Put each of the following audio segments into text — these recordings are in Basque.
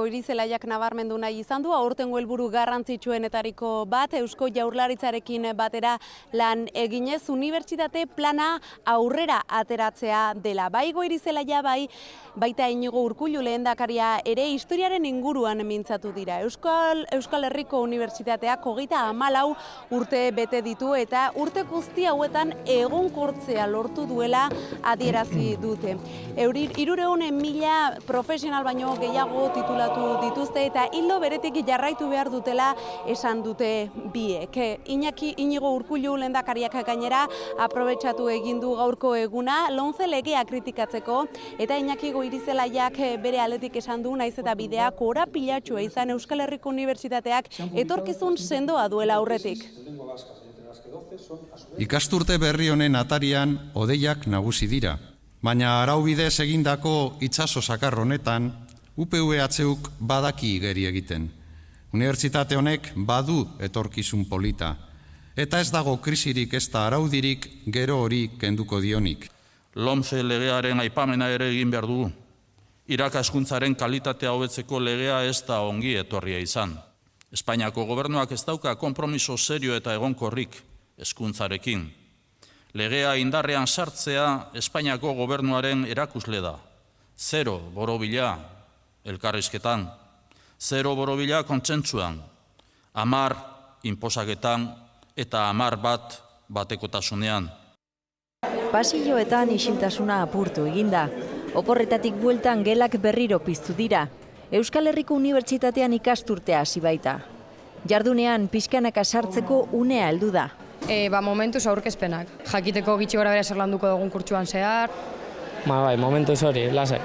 Goirizelaiak nabarmendu nahi izan du, aurtengo helburu garrantzitsuenetariko bat, Eusko Jaurlaritzarekin batera lan eginez, unibertsitate plana aurrera ateratzea dela. Bai Goirizelaia, baita Inigo Urkullu lehendakaria ere historiaren inguruan mintzatu dira. Euskal Herriko Unibertsitateak 34 urte bete ditu eta urte guzti hauetan egonkortzea lortu duela adierazi dute. 300.000 profesional baino gehiago titulatu dituzte eta ildo beretik jarraitu behar dutela esan dute biek. Inigo Urkullu lehendakariak gainera aprobetxatu egin du gaurko eguna LOMCE legea kritikatzeko eta Iñaki Goirizelaiak bere aldetik esan du naiz eta bidea korapilatsua izan Euskal Herriko Unibertsitateak etorkizun sendoa duela aurretik. Ikasturte berri honen atarian hodeiak nagusi dira, baina araubidez egindako itsaso sakar honetan UPV-HUk badaki igeri egiten. Unibertsitate honek badu etorkizun polita, eta ez dago krisirik ez da araudirik gero hori kenduko dionik. LOMCE legearen aipamena ere egin behar dugu. Irakaskuntzaren kalitatea hobetzeko legea ez da ongi etorria izan. Espainiako gobernuak ez dauka konpromiso serio eta egonkorrik hezkuntzarekin. Legea indarrean sartzea Espainiako gobernuaren erakusle da. 0 borobila elkarrizketan, 0 borobila kontsentsuan, 10 inposaketan eta 10 batekotasunean. Pasilloetan isiltasuna apurtu eginda. Oporretatik bueltan gelak berriro piztu dira. Euskal Herriko Unibertsitatean ikasturtea hasi baita. Jardunean pixkanaka sartzeko unea heldu da. Momentuz aurkezpenak. Jakiteko gitxi gora bera zer landuko dugun kurtsuan zehar. Bai, momentuz hori, lasai.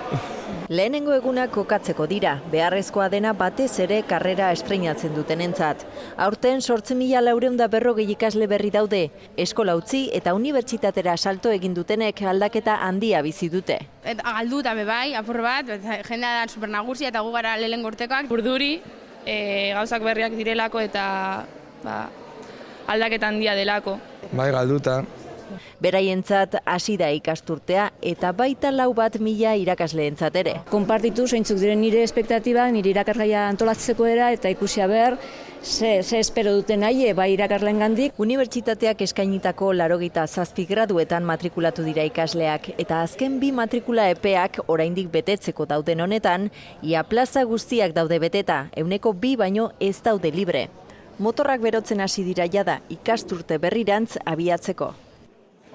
Lehenengo egunak kokatzeko dira, beharrezkoa dena batez ere karrera estreinatzen dutenentzat. Aurten 8.440 ikasle berri daude, eskola utzi eta unibertsitatera salto egin dutenek aldaketa handia bizi dute. Galduta bai, apur bat, jendea da supernagusia eta gu gara lehenengo urtekoak. Urduri, gauzak berriak direlako eta aldaketa handia delako. Bai, galduta. Beraientzat hasi da ikasturtea eta baita 4.000 irakasleentzat ere. Konpartitu zeintzuk diren nire espektatibak, nire irakasgaia antolatzeko era eta ikusia behar ze espero duten nahi bai irakasleengandik. Unibertsitateak eskainitako 87 graduetan matrikulatu dira ikasleak eta azken 2 matrikula epeak oraindik betetzeko dauden honetan, ia plaza guztiak daude beteta, 2% baino ez daude libre. Motorrak berotzen hasi dira jada ikasturte berrirantz abiatzeko.